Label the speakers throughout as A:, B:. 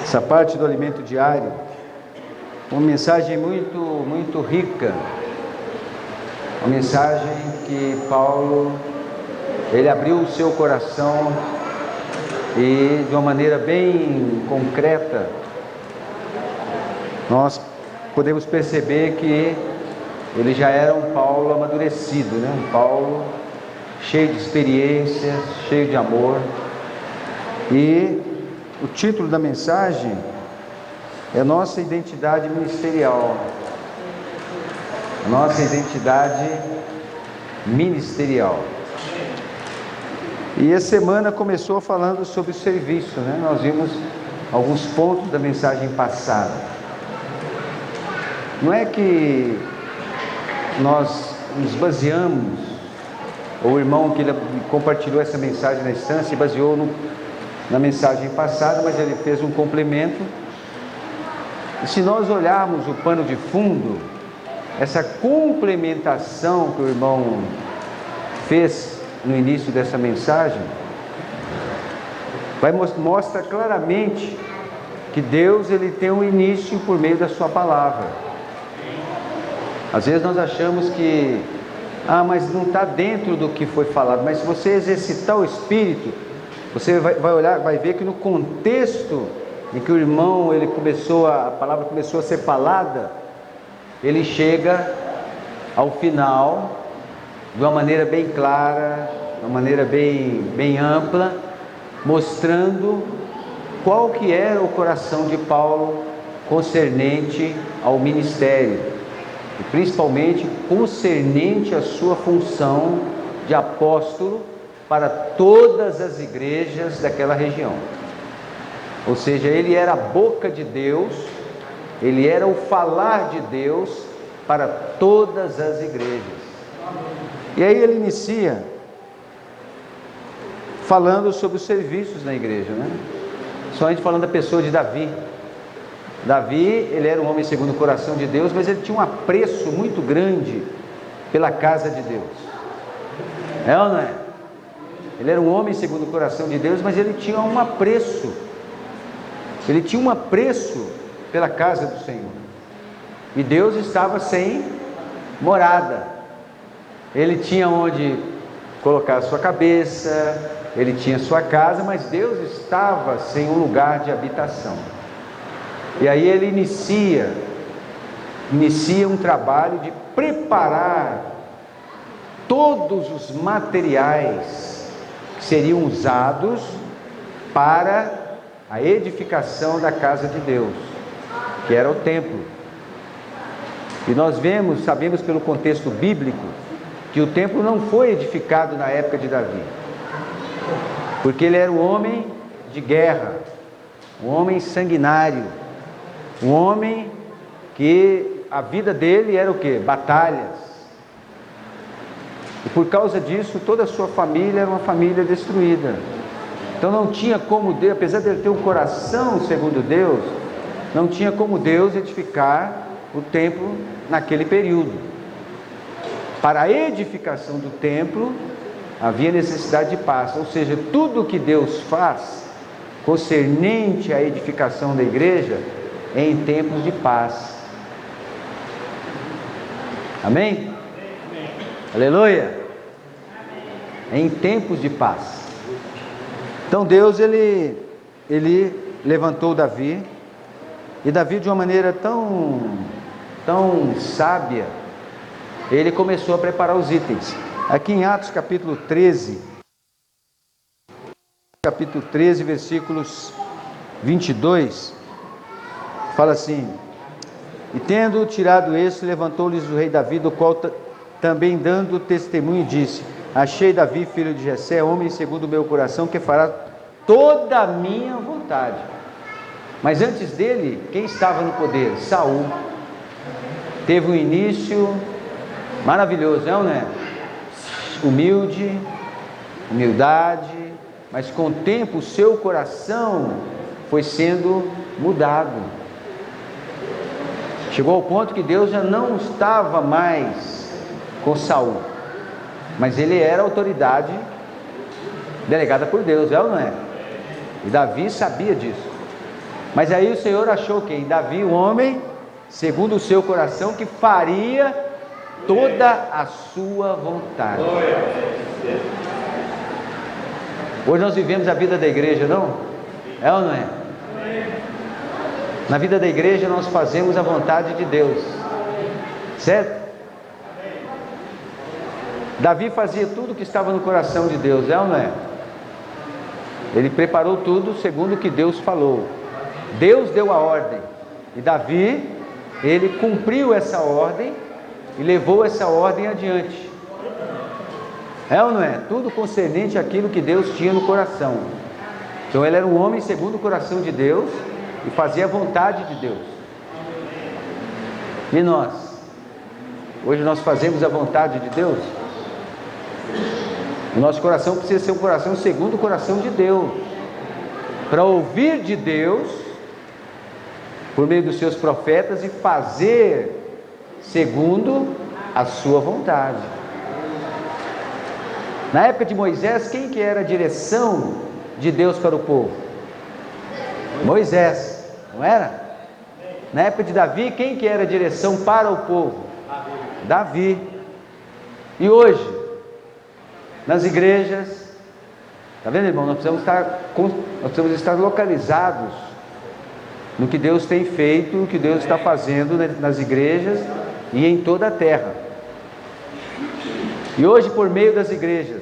A: essa parte do alimento diário, uma mensagem muito rica, uma mensagem que Paulo, ele abriu o seu coração e de uma maneira bem concreta, nós podemos perceber que ele já era um Paulo amadurecido, né? Um Paulo cheio de experiências, cheio de amor. E o título da mensagem é Nossa Identidade Ministerial. Nossa Identidade Ministerial. E a semana começou falando sobre o serviço, né? Nós vimos alguns pontos da mensagem passada. Não é que nós nos baseamos, o irmão que compartilhou essa mensagem na instância se baseou na mensagem passada, mas ele fez um complemento. E se nós olharmos o pano de fundo, essa complementação que o irmão fez no início dessa mensagem, mostra claramente que Deus ele tem um início por meio da sua palavra. Às vezes nós achamos que, mas não está dentro do que foi falado, mas se você exercitar o Espírito, você vai olhar, vai ver que no contexto em que o irmão, a palavra começou a ser falada, ele chega ao final, de uma maneira bem clara, de uma maneira bem ampla, mostrando qual que era o coração de Paulo concernente ao ministério, e principalmente concernente à sua função de apóstolo para todas as igrejas daquela região. Ou seja, ele era a boca de Deus, ele era o falar de Deus para todas as igrejas. E aí ele inicia falando sobre os serviços na igreja, né? Somente falando da pessoa de Davi. Davi, ele era um homem segundo o coração de Deus, mas ele tinha um apreço muito grande pela casa de Deus. É ou não é? Ele era um homem segundo o coração de Deus, mas ele tinha um apreço. Ele tinha um apreço pela casa do Senhor. E Deus estava sem morada. Ele tinha onde colocar a sua cabeça, ele tinha sua casa, mas Deus estava sem um lugar de habitação. E aí ele inicia um trabalho de preparar todos os materiais que seriam usados para a edificação da casa de Deus, que era o templo. E nós sabemos pelo contexto bíblico, que o templo não foi edificado na época de Davi, porque ele era um homem de guerra, um homem sanguinário, um homem que a vida dele era o quê? Batalhas. E por causa disso, toda a sua família era uma família destruída. Então não tinha como Deus, apesar de ele ter um coração segundo Deus, não tinha como Deus edificar o templo naquele período. Para a edificação do templo, havia necessidade de paz. Ou seja, tudo o que Deus faz concernente à edificação da igreja é em tempos de paz. Amém? Amém. Aleluia! É em tempos de paz. Então Deus, ele levantou Davi, e Davi de uma maneira tão sábia, ele começou a preparar os itens. Aqui em Atos capítulo 13, versículos 22, fala assim: e tendo tirado este, levantou-lhes o rei Davi, do qual também dando testemunho disse: achei Davi, filho de Jessé, homem segundo o meu coração, que fará toda a minha vontade. Mas antes dele, quem estava no poder? Saul. Teve um início maravilhoso, não é? Humildade, mas com o tempo o seu coração foi sendo mudado. Chegou ao ponto que Deus já não estava mais com Saul, mas ele era a autoridade delegada por Deus, é ou não é? E Davi sabia disso. Mas aí o Senhor achou que em Davi um homem segundo o seu coração, que faria toda a sua vontade. Hoje nós vivemos a vida da igreja, não? É ou não é? Na vida da igreja nós fazemos a vontade de Deus, certo? Davi fazia tudo o que estava no coração de Deus, é ou não é? Ele preparou tudo segundo o que Deus falou. Deus deu a ordem, e Davi, ele cumpriu essa ordem e levou essa ordem adiante. É ou não é? Tudo concernente àquilo que Deus tinha no coração. Então ele era um homem segundo o coração de Deus e fazia a vontade de Deus. E nós? Hoje nós fazemos a vontade de Deus? O nosso coração precisa ser um coração segundo o coração de Deus, para ouvir de Deus por meio dos seus profetas e fazer segundo a sua vontade. Na época de Moisés, quem que era a direção de Deus para o povo? Moisés, não era? Na época de Davi, quem que era a direção para o povo? Davi. E hoje, nas igrejas, está vendo, irmão? Nós precisamos estar localizados no que Deus tem feito, o que Deus está fazendo nas igrejas e em toda a terra. E hoje, por meio das igrejas,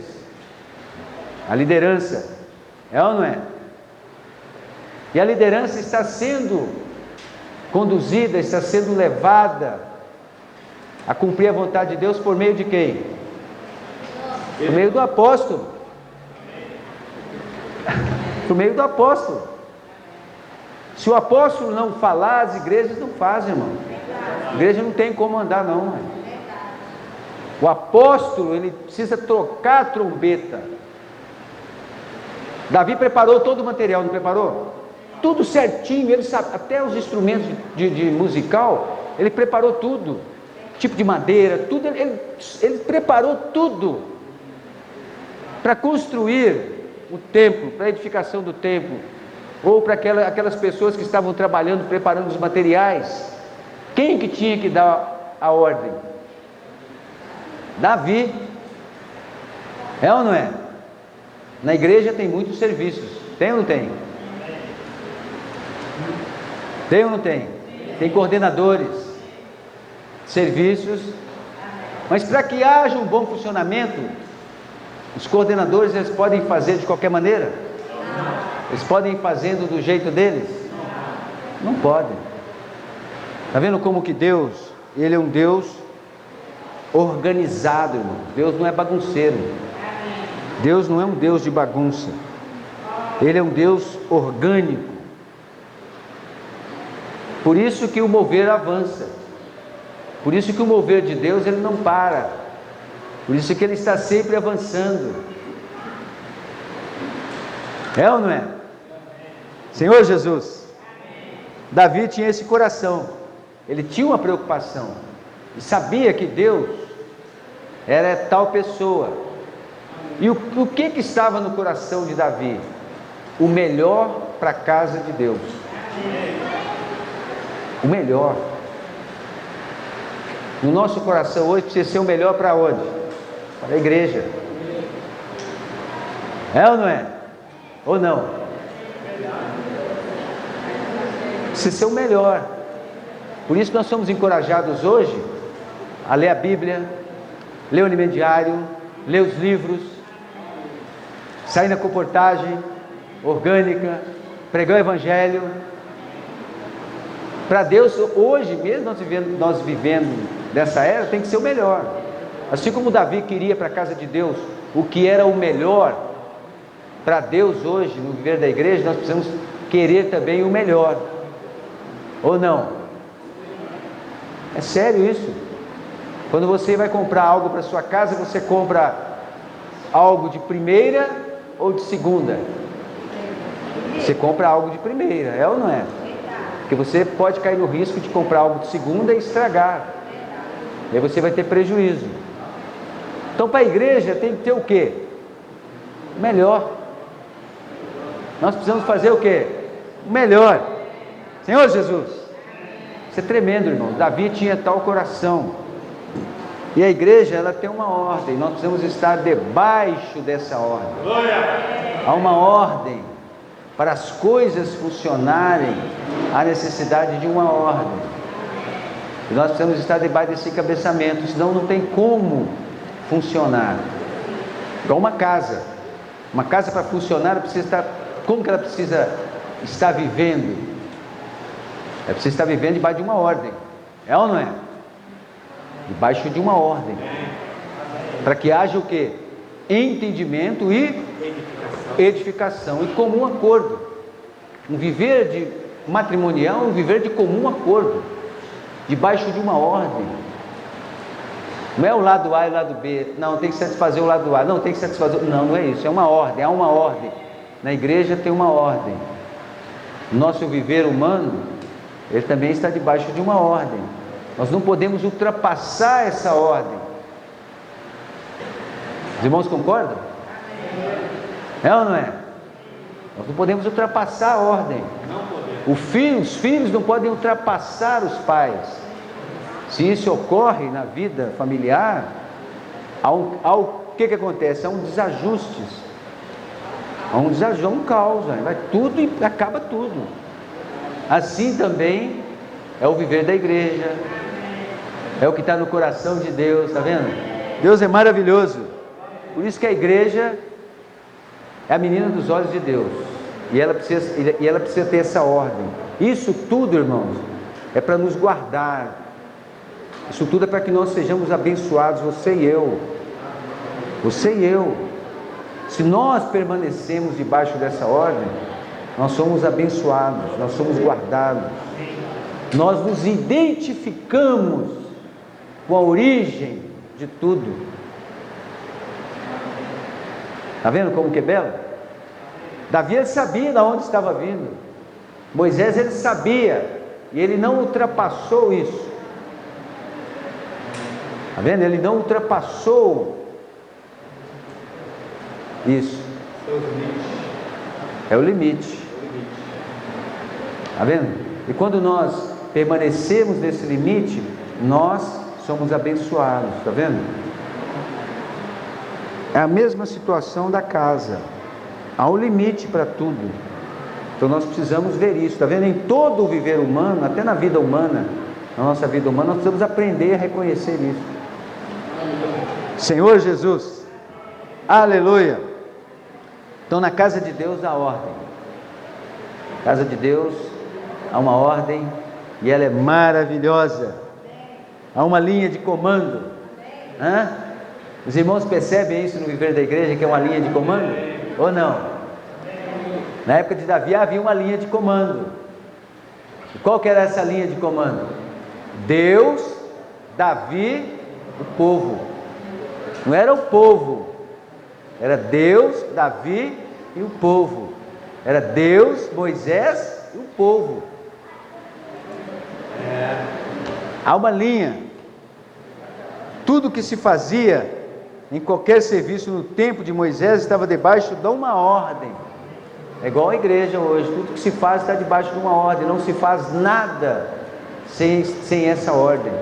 A: a liderança, é ou não é? E a liderança está sendo conduzida, está sendo levada a cumprir a vontade de Deus por meio de quem? Por meio do apóstolo. Por meio do apóstolo. Se o apóstolo não falar, as igrejas não fazem, irmão. A igreja não tem como andar, não, irmão. O apóstolo, ele precisa tocar a trombeta. Davi preparou todo o material, não preparou? Tudo certinho, ele sabe, até os instrumentos de musical, ele preparou tudo. Tipo de madeira, tudo, ele preparou tudo para construir o templo, para a edificação do templo, ou para aquelas pessoas que estavam trabalhando, preparando os materiais. Quem que tinha que dar a ordem? Davi. É ou não é? Na igreja tem muitos serviços, tem ou não tem? Tem ou não tem? Tem coordenadores, serviços, mas para que haja um bom funcionamento, os coordenadores, eles podem fazer de qualquer maneira? Eles podem ir fazendo do jeito deles? Não podem. Está vendo como que Deus, Ele é um Deus organizado, irmão. Deus não é bagunceiro. Deus não é um Deus de bagunça. Ele é um Deus orgânico. Por isso que o mover avança. Por isso que o mover de Deus, ele não para. Por isso que ele está sempre avançando. É ou não é? Senhor Jesus, Davi tinha esse coração. Ele tinha uma preocupação. E sabia que Deus era tal pessoa. E o que estava no coração de Davi? O melhor para a casa de Deus. O melhor. No nosso coração hoje precisa ser o melhor para onde? Para a igreja. É ou não é? Ou não? Precisa ser o melhor. Por isso nós somos encorajados hoje a ler a Bíblia, ler o alimento diário, ler os livros, sair na comportagem orgânica, pregar o Evangelho. Para Deus, hoje mesmo nós vivendo dessa era, tem que ser o melhor. Assim como Davi queria para a casa de Deus o que era o melhor, para Deus hoje, no viver da igreja, nós precisamos querer também o melhor. Ou não? É sério isso? Quando você vai comprar algo para sua casa, você compra algo de primeira ou de segunda? Você compra algo de primeira, é ou não é? Porque você pode cair no risco de comprar algo de segunda e estragar. E aí você vai ter prejuízo. Então para a igreja tem que ter o quê? O melhor. Nós precisamos fazer o quê? O melhor. Senhor Jesus. Isso é tremendo, irmão. Davi tinha tal coração. E a igreja, ela tem uma ordem. Nós precisamos estar debaixo dessa ordem. Há uma ordem. Para as coisas funcionarem, há necessidade de uma ordem. E nós precisamos estar debaixo desse cabeçamento, senão não tem como funcionar. Igual uma casa. Uma casa, para funcionar, ela precisa estar... Como que ela precisa estar vivendo? Ela precisa estar vivendo debaixo de uma ordem. É ou não é? Debaixo de uma ordem. Para que haja o quê? Entendimento e edificação e comum acordo. Um viver de matrimonial, um viver de comum acordo, debaixo de uma ordem. Não é o lado A e o lado B. Não, tem que satisfazer o lado A. Não, tem que satisfazer... Não, não é isso. É uma ordem. Há uma ordem. Na igreja tem uma ordem. O nosso viver humano, ele também está debaixo de uma ordem. Nós não podemos ultrapassar essa ordem. Os irmãos concordam? É ou não é? Nós não podemos ultrapassar a ordem. Os filhos não podem ultrapassar os pais. Se isso ocorre na vida familiar, o que acontece? Há um desajuste. Há um caos, vai tudo e acaba tudo. Assim também é o viver da igreja, é o que está no coração de Deus, está vendo? Deus é maravilhoso. Por isso que a igreja é a menina dos olhos de Deus, e ela precisa ter essa ordem. Isso tudo, irmãos, é para nos guardar. Isso tudo é para que nós sejamos abençoados, você e eu. Se nós permanecemos debaixo dessa ordem, nós somos abençoados, nós somos guardados. Nós nos identificamos com a origem de tudo. Está vendo como que é belo? Davi, ele sabia de onde estava vindo. Moisés, ele sabia, e ele não ultrapassou isso. Está vendo? Ele não ultrapassou isso. É o limite. Está vendo? E quando nós permanecemos nesse limite, nós somos abençoados. Está vendo? É a mesma situação da casa. Há um limite para tudo. Então nós precisamos ver isso. Está vendo? Em todo o viver humano, até na vida humana, na nossa vida humana, nós precisamos aprender a reconhecer isso. Senhor Jesus, aleluia. Então na casa de Deus há ordem. Na casa de Deus há uma ordem, e ela é maravilhosa. Há uma linha de comando. Os irmãos percebem isso no viver da igreja, que é uma linha de comando? Ou não? Na época de Davi havia uma linha de comando. E qual que era essa linha de comando? Deus, Davi, o povo. Não era o povo, era Deus, Davi e o povo. Era Deus, Moisés e o povo. Há uma linha. Tudo que se fazia em qualquer serviço no tempo de Moisés estava debaixo de uma ordem. É igual a igreja hoje. Tudo que se faz está debaixo de uma ordem. Não se faz nada sem essa ordem.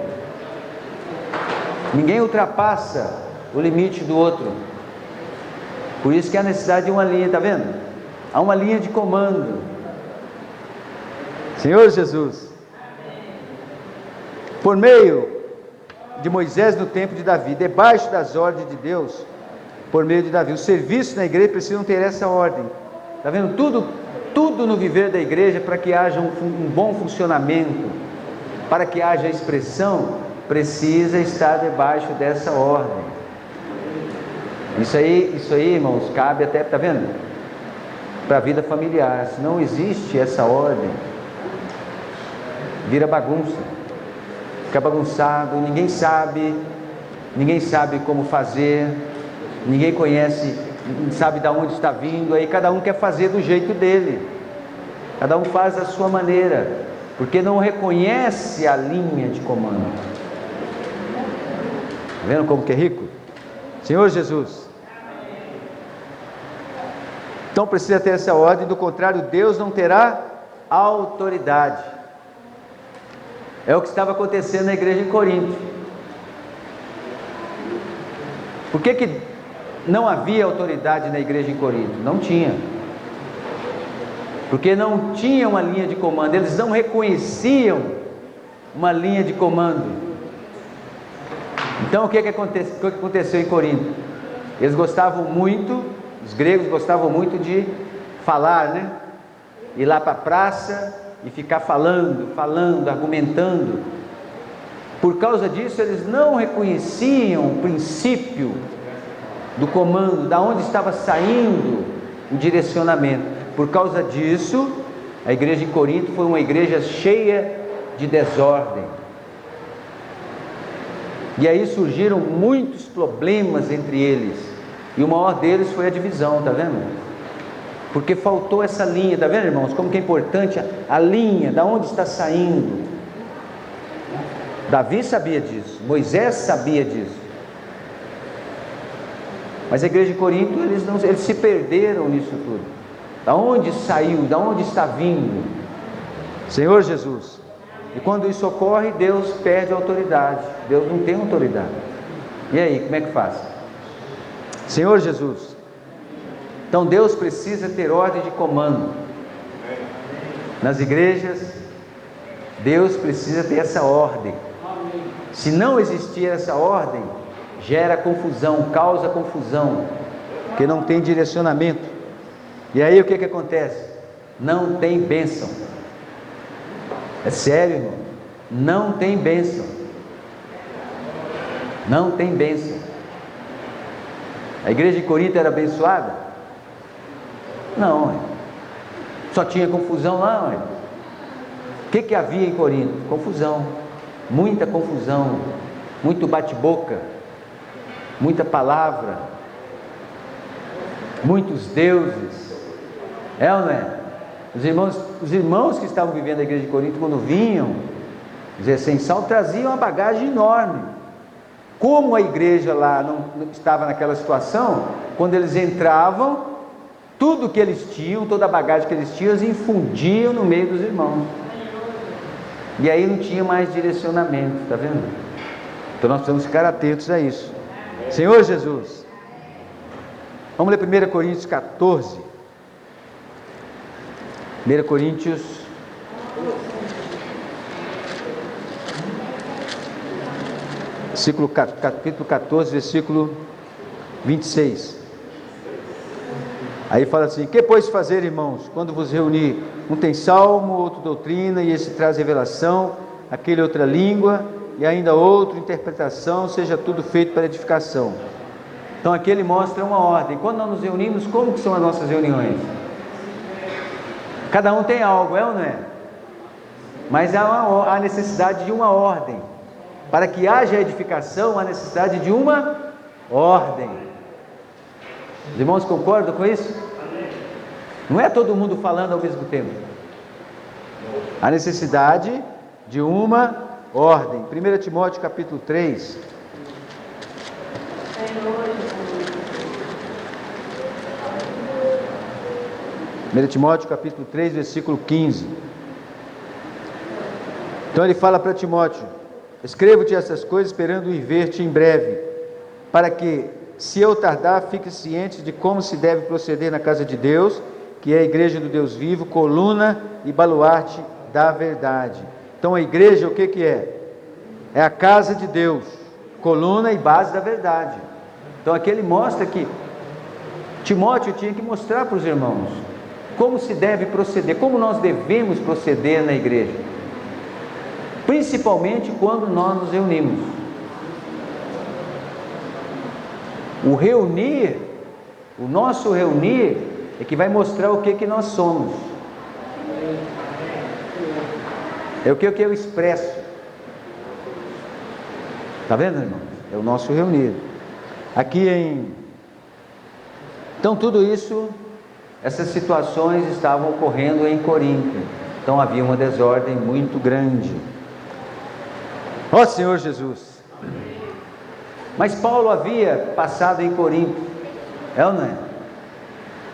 A: Ninguém ultrapassa o limite do outro. Por isso que há necessidade de uma linha, está vendo? Há uma linha de comando. Senhor Jesus, por meio de Moisés no tempo de Davi, debaixo das ordens de Deus, por meio de Davi, os serviços na igreja precisam ter essa ordem. Está vendo? Tudo no viver da igreja, para que haja um bom funcionamento, para que haja expressão, precisa estar debaixo dessa ordem. Isso aí, irmãos, cabe até, está vendo? Para a vida familiar. Se não existe essa ordem, vira bagunça, fica bagunçado, ninguém sabe como fazer, ninguém conhece, não sabe de onde está vindo, aí cada um quer fazer do jeito dele, cada um faz a sua maneira, porque não reconhece a linha de comando. Está vendo como que é rico? Senhor Jesus. Então precisa ter essa ordem, do contrário Deus não terá autoridade. É o que estava acontecendo na igreja em Corinto. Por que não havia autoridade na igreja em Corinto? Não tinha. Porque não tinha uma linha de comando, eles não reconheciam uma linha de comando. Então o que aconteceu em Corinto? Eles gostavam muito, os gregos gostavam muito de falar, né? Ir lá para a praça e ficar falando, argumentando. Por causa disso, eles não reconheciam o princípio do comando, da onde estava saindo o direcionamento. Por causa disso, a igreja em Corinto foi uma igreja cheia de desordem. E aí surgiram muitos problemas entre eles. E o maior deles foi a divisão, tá vendo? Porque faltou essa linha, tá vendo, irmãos? Como que é importante a linha, da onde está saindo. Davi sabia disso, Moisés sabia disso. Mas a igreja de Corinto, eles se perderam nisso tudo. Da onde saiu, da onde está vindo? Senhor Jesus. E quando isso ocorre, Deus perde a autoridade. Deus não tem autoridade. E aí, como é que faz? Senhor Jesus. Então Deus precisa ter ordem de comando. Nas igrejas, Deus precisa ter essa ordem. Se não existir essa ordem, gera confusão, causa confusão, porque não tem direcionamento. E aí o que acontece? Não tem bênção. É sério, irmão. Não tem bênção. Não tem bênção. A igreja de Corinto era abençoada? Não. Só tinha confusão lá. O que havia em Corinto? Confusão. Muita confusão. Muito bate-boca. Muita palavra. Muitos deuses. É ou não é? Os irmãos que estavam vivendo na igreja de Corinto, quando vinham, sem sal, traziam uma bagagem enorme. Como a igreja lá não estava naquela situação, quando eles entravam, tudo que eles tinham, toda a bagagem que eles tinham, eles infundiam no meio dos irmãos. E aí não tinha mais direcionamento, está vendo? Então nós precisamos ficar atentos a isso. Senhor Jesus, vamos ler 1 Coríntios 14. 1 Coríntios capítulo 14, versículo 26. Aí fala assim: que pois fazer, irmãos, quando vos reunir? Um tem salmo, outro doutrina, e esse traz revelação, aquele outra língua, e ainda outro interpretação, seja tudo feito para edificação. Então aqui ele mostra uma ordem. Quando nós nos reunimos, como que são as nossas reuniões? Cada um tem algo, é ou não é? Mas há necessidade de uma ordem. Para que haja edificação, há necessidade de uma ordem. Os irmãos concordam com isso? Não é todo mundo falando ao mesmo tempo. Há necessidade de uma ordem. 1 Timóteo capítulo 3. Timóteo capítulo 3, versículo 15. Então ele fala para Timóteo: escrevo-te essas coisas esperando ir ver-te em breve, para que, se eu tardar, fique ciente de como se deve proceder na casa de Deus, que é a igreja do Deus vivo, coluna e baluarte da verdade. Então a igreja o que é? É a casa de Deus, coluna e base da verdade. Então aqui ele mostra que Timóteo tinha que mostrar para os irmãos como se deve proceder, como nós devemos proceder na igreja, principalmente quando nós nos reunimos. O nosso reunir é que vai mostrar o que nós somos. É o que eu expresso. Está vendo, irmão? É o nosso reunir. Então tudo isso, essas situações estavam ocorrendo em Corinto. Então havia uma desordem muito grande. Ó Senhor Jesus. Mas Paulo havia passado em Corinto, é ou não é?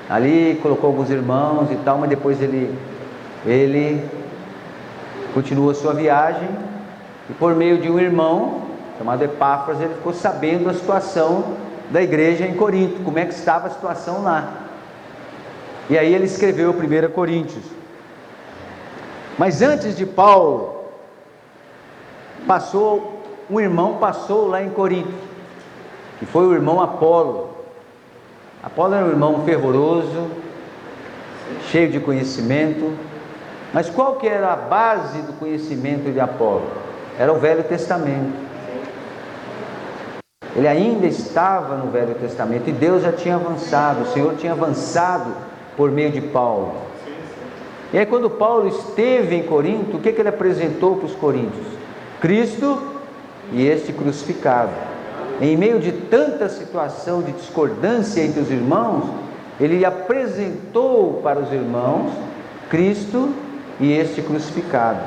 A: Ali colocou alguns irmãos e tal, mas depois ele ele continuou a sua viagem e por meio de um irmão chamado Epáfras, ele ficou sabendo a situação da igreja em Corinto, como é que estava a situação lá. E aí ele escreveu 1 Coríntios. Mas antes de Paulo, um irmão passou lá em Corinto, que foi o irmão Apolo. Apolo era um irmão fervoroso, cheio de conhecimento, mas qual que era a base do conhecimento de Apolo? Era o Velho Testamento. Ele ainda estava no Velho Testamento e Deus já tinha avançado, o Senhor tinha avançado por meio de Paulo. E aí quando Paulo esteve em Corinto, o que ele apresentou para os coríntios? Cristo e este crucificado. Em meio de tanta situação de discordância entre os irmãos, ele apresentou para os irmãos Cristo e este crucificado.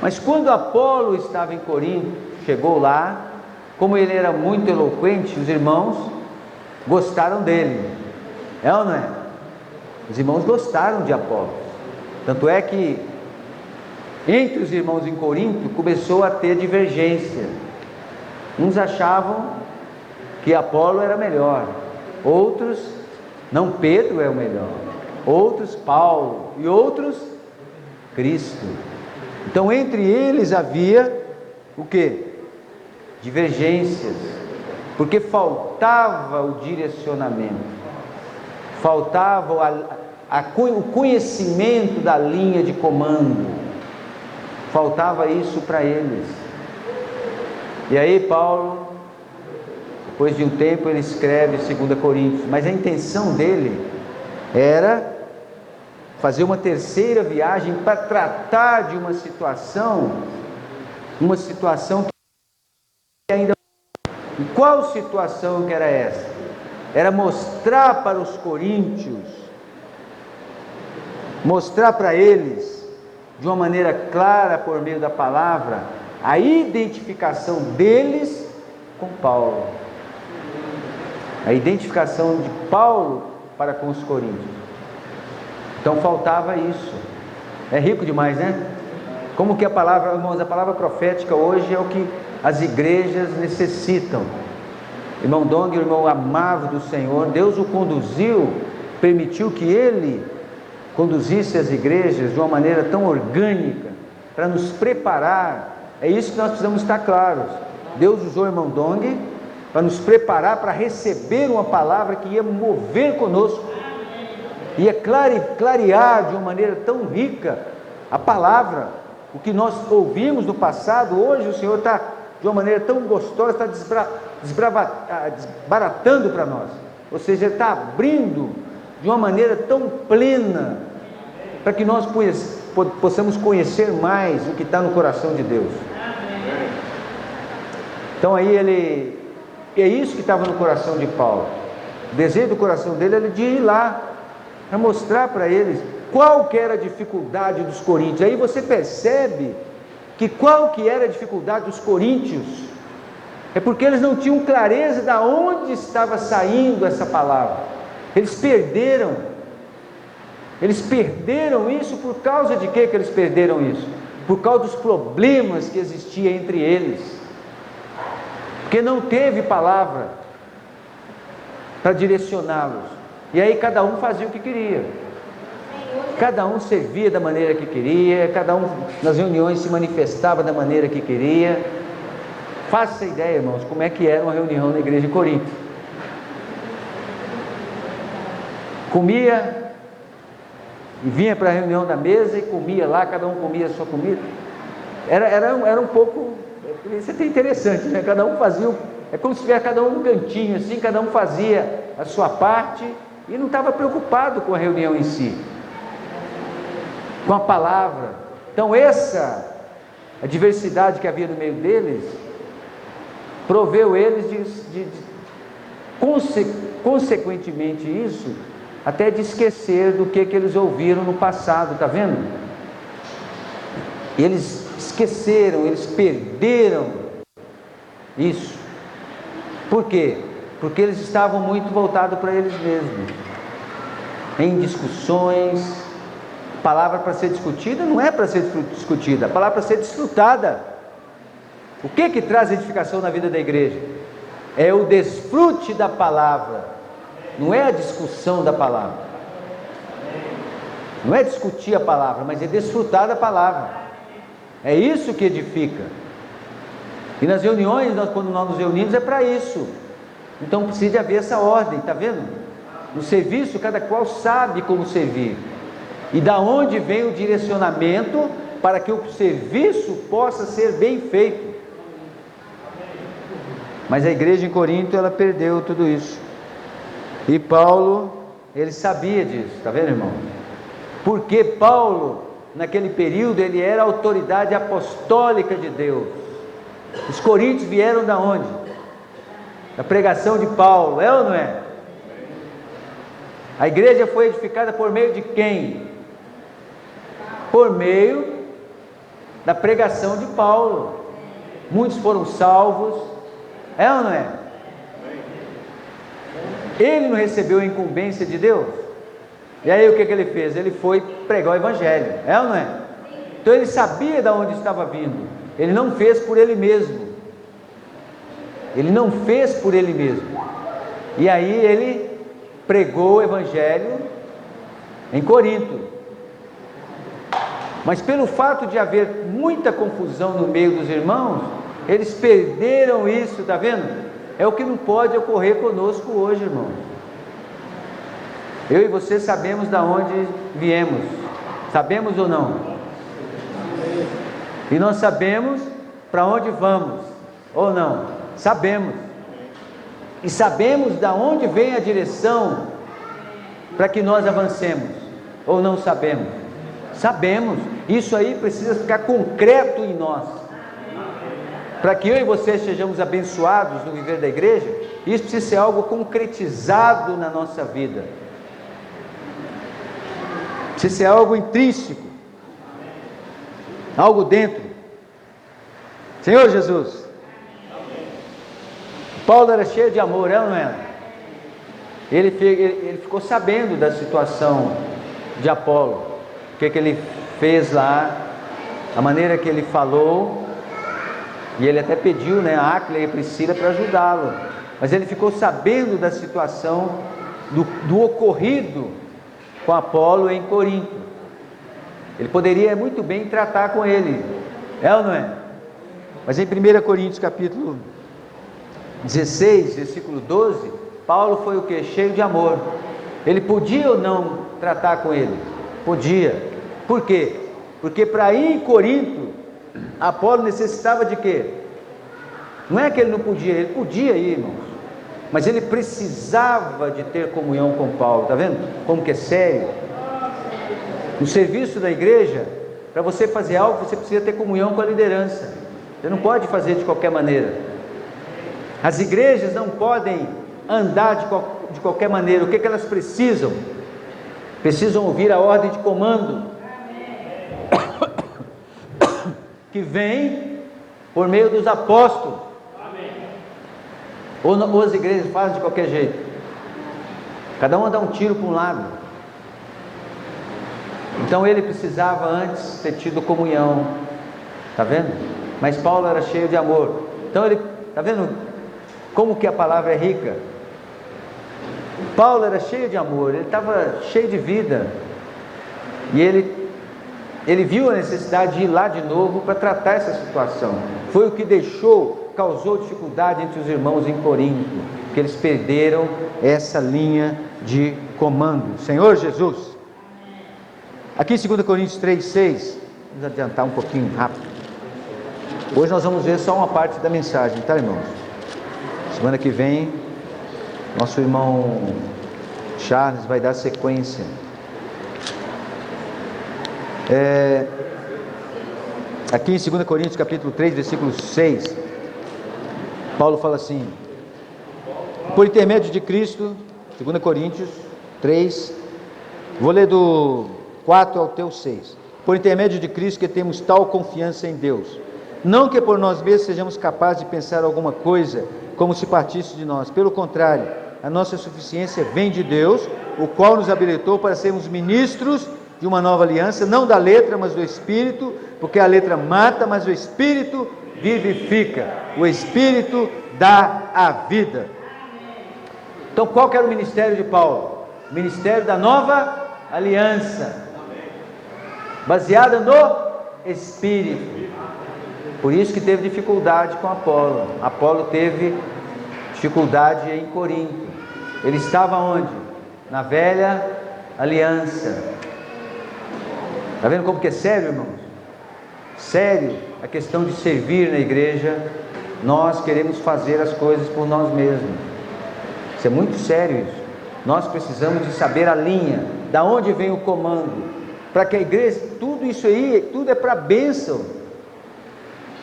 A: Mas quando Apolo estava em Corinto, chegou lá, como ele era muito eloquente, os irmãos gostaram dele. É ou não é? Os irmãos gostaram de Apolo. Tanto é que entre os irmãos em Corinto começou a ter divergência. Uns achavam que Apolo era melhor, outros, não, Pedro é o melhor, outros Paulo e outros Cristo. Então entre eles havia o quê? Divergências, porque faltava o direcionamento, faltava o conhecimento da linha de comando, faltava isso para eles. E aí Paulo, depois de um tempo, ele escreve 2 Coríntios, mas a intenção dele era fazer uma terceira viagem para tratar de uma situação que ainda... E qual situação que era essa? Era mostrar para os coríntios, mostrar para eles, de uma maneira clara por meio da palavra, a identificação deles com Paulo, a identificação de Paulo para com os coríntios. Então faltava isso. É rico demais, né? Como que a palavra, irmãos, a palavra profética hoje é o que as igrejas necessitam. Irmão Dong, o irmão amado do Senhor, Deus o conduziu, permitiu que ele conduzisse as igrejas de uma maneira tão orgânica, para nos preparar. É isso que nós precisamos estar claros. Deus usou o irmão Dong para nos preparar para receber uma palavra que ia mover conosco, ia clarear de uma maneira tão rica a palavra. O que nós ouvimos no passado, hoje o Senhor está de uma maneira tão gostosa, está desbaratando para nós. Ou seja, Ele está abrindo de uma maneira tão plena, para que nós possamos conhecer mais o que está no coração de Deus. Então aí é isso que estava no coração de Paulo. O desejo do coração dele era de ir lá, para mostrar para eles qual que era a dificuldade dos coríntios. Aí você percebe que qual que era a dificuldade dos coríntios, é porque eles não tinham clareza de onde estava saindo essa palavra. Eles perderam isso. Por causa de que eles perderam isso? Por causa dos problemas que existiam entre eles, porque não teve palavra para direcioná-los. E aí cada um fazia o que queria, cada um servia da maneira que queria, cada um nas reuniões se manifestava da maneira que queria. Faça ideia, irmãos, como é que era uma reunião na igreja de Corinto. Comia e vinha para a reunião da mesa e comia lá, cada um comia a sua comida. Era um pouco, isso é até interessante, né? Cada um fazia, é como se tivesse cada um num cantinho assim, cada um fazia a sua parte e não estava preocupado com a reunião em si, com a palavra. Então a diversidade que havia no meio deles, proveu eles consequentemente isso, até de esquecer do que eles ouviram no passado, está vendo? Eles esqueceram, eles perderam isso. Por quê? Porque eles estavam muito voltados para eles mesmos, em discussões, palavra para ser discutida não é para ser discutida, a palavra para ser desfrutada. O que traz edificação na vida da igreja? É o desfrute da palavra, não é a discussão da palavra, não é discutir a palavra, mas é desfrutar da palavra. É isso que edifica. E nas reuniões, quando nós nos reunimos, é para isso. Então precisa haver essa ordem, está vendo? No serviço, cada qual sabe como servir, e da onde vem o direcionamento para que o serviço possa ser bem feito. Mas a igreja em Corinto, ela perdeu tudo isso, e Paulo, ele sabia disso, está vendo, irmão? Porque Paulo, naquele período, ele era a autoridade apostólica de Deus. Os coríntios vieram da onde? Da pregação de Paulo, é ou não é? A igreja foi edificada por meio de quem? Por meio da pregação de Paulo. Muitos foram salvos, é ou não é? Ele não recebeu a incumbência de Deus? E aí o que ele fez? Ele foi pregar o evangelho, é ou não é? Então ele sabia de onde estava vindo. Ele não fez por ele mesmo. Ele não fez por ele mesmo. E aí ele pregou o evangelho em Corinto. Mas pelo fato de haver muita confusão no meio dos irmãos, eles perderam isso, está vendo? É o que não pode ocorrer conosco hoje, irmão. Eu e você sabemos de onde viemos, sabemos ou não? E nós sabemos para onde vamos, ou não? Sabemos. E sabemos de onde vem a direção para que nós avancemos, ou não sabemos? Sabemos. Isso aí precisa ficar concreto em nós, para que eu e você sejamos abençoados no viver da igreja. Isso precisa ser algo concretizado na nossa vida, precisa ser algo intrínseco, algo dentro. Senhor Jesus, Paulo era cheio de amor, é ou não é? Ele ficou sabendo da situação de Apolo, o que ele fez lá, a maneira que ele falou, e ele até pediu, a Áquila e a Priscila para ajudá-lo, mas ele ficou sabendo da situação do ocorrido com Apolo em Corinto. Ele poderia muito bem tratar com ele, é ou não é? Mas em 1 Coríntios capítulo 16, versículo 12, Paulo foi o que? Cheio de amor. Ele podia ou não tratar com ele? Podia. Por quê? Porque para ir em Corinto, Apolo necessitava de quê? Não é que ele não podia, ele podia ir, irmãos, mas ele precisava de ter comunhão com Paulo. Está vendo como que é sério? No serviço da igreja, para você fazer algo, você precisa ter comunhão com a liderança. Você não pode fazer de qualquer maneira. As igrejas não podem andar de qualquer maneira. O que elas precisam? Precisam ouvir a ordem de comando, que vem por meio dos apóstolos. Ou as igrejas fazem de qualquer jeito, cada um dá um tiro para um lado. Então ele precisava antes ter tido comunhão, está vendo? Mas Paulo era cheio de amor. Então ele, está vendo como que a palavra é rica? Paulo era cheio de amor, ele estava cheio de vida, e ele viu a necessidade de ir lá de novo para tratar essa situação. Foi o que causou dificuldade entre os irmãos em Corinto, que eles perderam essa linha de comando. Senhor Jesus, aqui em 2 Coríntios 3:6, vamos adiantar um pouquinho rápido. Hoje nós vamos ver só uma parte da mensagem, tá, irmãos? Semana que vem, nosso irmão Charles vai dar sequência. Aqui em 2 Coríntios capítulo 3, versículo 6, Paulo fala assim: por intermédio de Cristo, 2 Coríntios 3, vou ler do 4 ao 6. Por intermédio de Cristo que temos tal confiança em Deus, não que por nós mesmos sejamos capazes de pensar alguma coisa como se partisse de nós, pelo contrário, a nossa suficiência vem de Deus, o qual nos habilitou para sermos ministros de uma nova aliança, não da letra, mas do Espírito, porque a letra mata, mas o Espírito vivifica, o Espírito dá a vida. Então, qual que era o ministério de Paulo? O ministério da nova aliança, baseada no Espírito. Por isso que teve dificuldade com Apolo. Apolo teve dificuldade em Corinto. Ele estava onde? Na velha aliança. Está vendo como que é sério, irmãos? Sério a questão de servir na igreja. Nós queremos fazer as coisas por nós mesmos. Isso é muito sério isso. Nós precisamos de saber a linha, da onde vem o comando, para que a igreja, tudo isso aí, tudo é para bênção.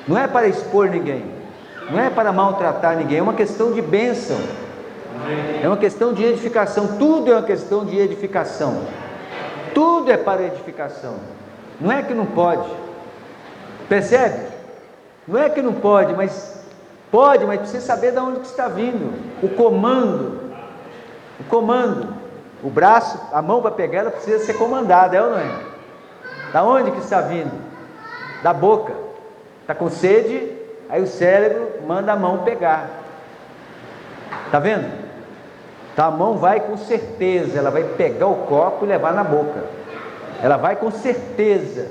A: Não é para expor ninguém, não é para maltratar ninguém, é uma questão de bênção, é uma questão de edificação, tudo é uma questão de edificação, tudo é para edificação. Não é que não pode, percebe? Não é que não pode, mas pode, mas precisa saber de onde que está vindo, o comando, o braço, a mão para pegar, ela precisa ser comandada, é ou não é? Da onde que está vindo? Da boca. Está com sede, aí o cérebro manda a mão pegar. Está vendo? Então a mão vai com certeza, ela vai pegar o copo e levar na boca. Ela vai com certeza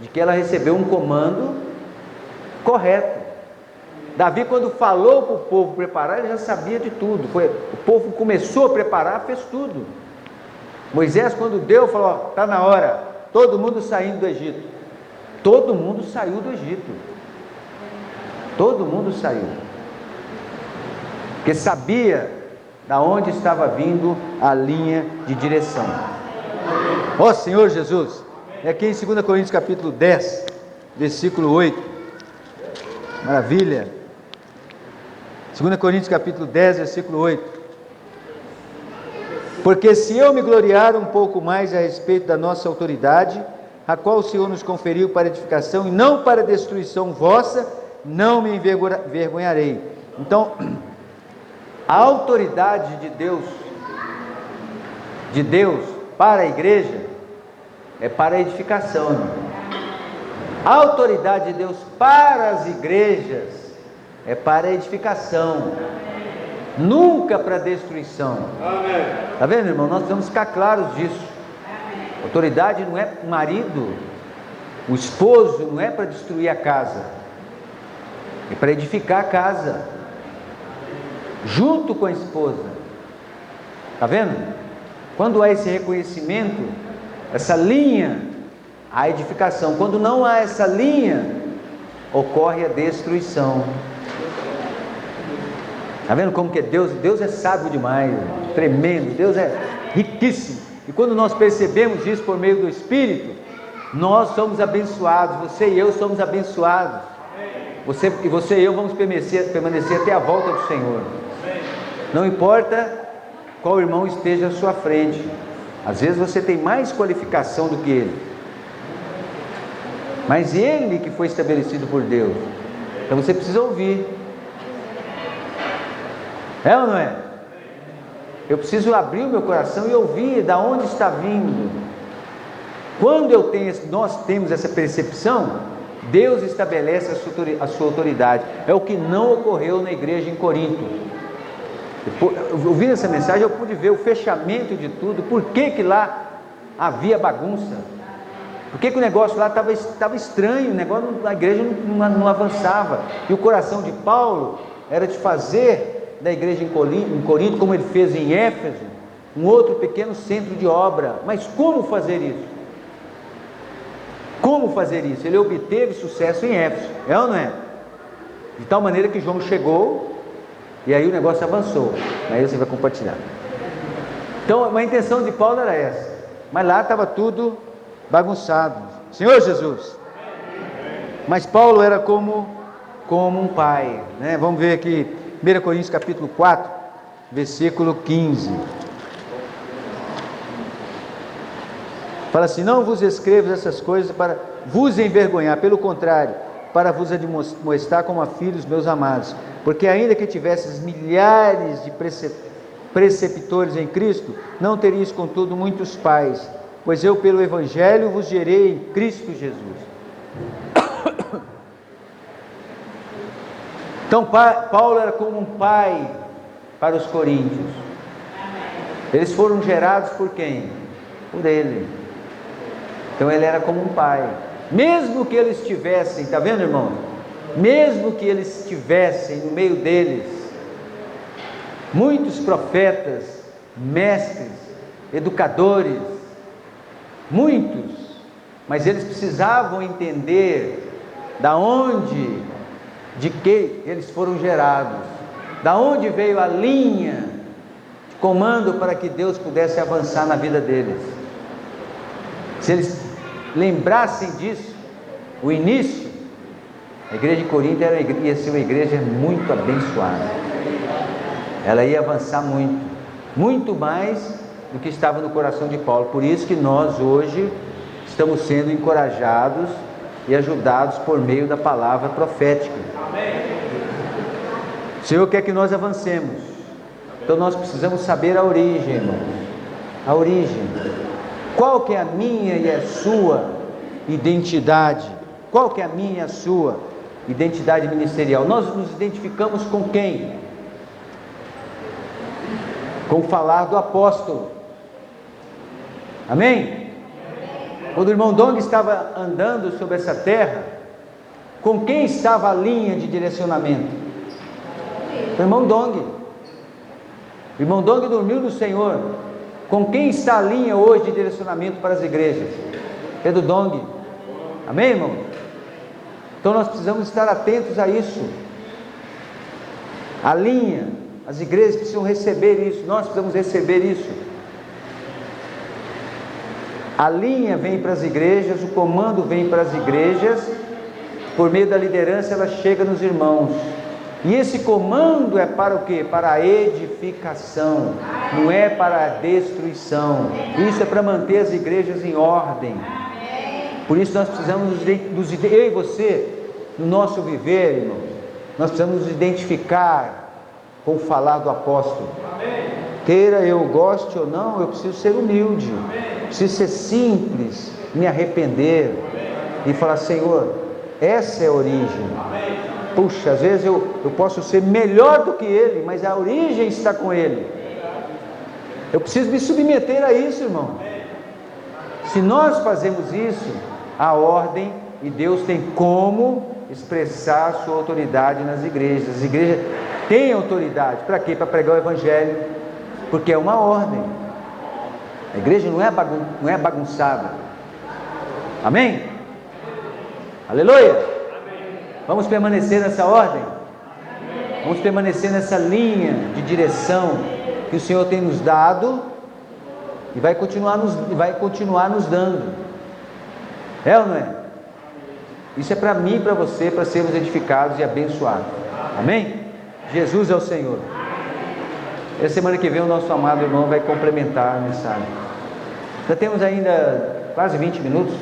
A: de que ela recebeu um comando correto. Davi, quando falou para o povo preparar, ele já sabia de tudo. O povo começou a preparar, fez tudo. Moisés, quando deu, falou: está na hora, todo mundo saindo do Egito. Todo mundo saiu do Egito. Todo mundo saiu, porque sabia da onde estava vindo a linha de direção. Ó Senhor Jesus, é aqui em 2 Coríntios capítulo 10, versículo 8, maravilha, 2 Coríntios capítulo 10, versículo 8, porque se eu me gloriar um pouco mais a respeito da nossa autoridade, a qual o Senhor nos conferiu para edificação e não para destruição vossa, não me envergonharei. Então, a autoridade de Deus para a igreja, é para a edificação, irmão. A autoridade de Deus para as igrejas é para a edificação, nunca para a destruição. Está vendo, irmão? Nós precisamos ficar claros disso. A autoridade não é o marido, o esposo não é para destruir a casa, é para edificar a casa, junto com a esposa. Está vendo? Quando há esse reconhecimento, essa linha, há edificação. Quando não há essa linha, ocorre a destruição. Está vendo como que é Deus? Deus é sábio demais, tremendo, Deus é riquíssimo. E quando nós percebemos isso por meio do Espírito, nós somos abençoados, você e eu somos abençoados. Você e eu vamos permanecer até a volta do Senhor. Não importa qual irmão esteja à sua frente, às vezes você tem mais qualificação do que ele, mas ele que foi estabelecido por Deus, então você precisa ouvir. É ou não é? Eu preciso abrir o meu coração e ouvir da onde está vindo. Quando nós temos essa percepção, Deus estabelece a sua autoridade. É o que não ocorreu na igreja em Corinto. Ouvindo essa mensagem, eu pude ver o fechamento de tudo. Por que lá havia bagunça? Por que o negócio lá estava estranho? O negócio da igreja não avançava. E o coração de Paulo era de fazer da igreja em Corinto, como ele fez em Éfeso, um outro pequeno centro de obra. Mas como fazer isso? Como fazer isso? Ele obteve sucesso em Éfeso, é ou não é? De tal maneira que João chegou e aí o negócio avançou. Aí você vai compartilhar. Então a intenção de Paulo era essa, mas lá estava tudo bagunçado. Senhor Jesus! Mas Paulo era como um pai, né? Vamos ver aqui 1 Coríntios capítulo 4, versículo 15. Fala assim: não vos escrevo essas coisas para vos envergonhar, pelo contrário, para vos admoestar como a filhos meus amados, porque ainda que tivesses milhares de preceptores em Cristo, não terias contudo muitos pais, pois eu pelo Evangelho vos gerei em Cristo Jesus. Então Paulo era como um pai para os coríntios. Eles foram gerados por quem? Por ele. Então ele era como um pai. Mesmo que eles tivessem, está vendo, irmão? Mesmo que eles tivessem no meio deles muitos profetas, mestres, educadores, muitos, mas eles precisavam entender da onde, de que eles foram gerados, da onde veio a linha de comando para que Deus pudesse avançar na vida deles. Se eles lembrassem disso, o início, a igreja de Corinto ia ser uma igreja muito abençoada. Ela ia avançar muito, muito mais do que estava no coração de Paulo. Por isso que nós hoje estamos sendo encorajados e ajudados por meio da palavra profética. O Senhor quer que nós avancemos. Então nós precisamos saber a origem, irmãos. A origem. Qual que é a minha e a sua identidade? Qual que é a minha e a sua identidade ministerial? Nós nos identificamos com quem? Com o falar do apóstolo. Amém? Quando o irmão Dong estava andando sobre essa terra, com quem estava a linha de direcionamento? O irmão Dong. O irmão Dong dormiu no Senhor. Com quem está a linha hoje de direcionamento para as igrejas? É do Dong. Amém, irmão? Então nós precisamos estar atentos a isso. A linha, as igrejas precisam receber isso, nós precisamos receber isso. A linha vem para as igrejas, o comando vem para as igrejas, por meio da liderança ela chega nos irmãos. E esse comando é para o quê? Para a edificação, não é para a destruição. Isso é para manter as igrejas em ordem. Por isso nós precisamos eu e você, no nosso viver, irmãos, nós precisamos nos identificar com o falar do apóstolo. Queira eu goste ou não, eu preciso ser humilde, preciso ser simples, me arrepender e falar: Senhor, essa é a origem. Puxa, às vezes eu posso ser melhor do que ele, mas a origem está com ele. Eu preciso me submeter a isso, irmão. Se nós fazemos isso, a ordem, e Deus tem como expressar a sua autoridade nas igrejas. As igrejas têm autoridade, para quê? Para pregar o Evangelho, porque é uma ordem. A igreja não é bagunçada. Amém? Aleluia! Vamos permanecer nessa ordem? Vamos permanecer nessa linha de direção que o Senhor tem nos dado e vai continuar nos dando. É ou não é? Isso é para mim e para você, para sermos edificados e abençoados. Amém? Jesus é o Senhor. Essa semana que vem o nosso amado irmão vai complementar a mensagem. Já temos ainda quase 20 minutos.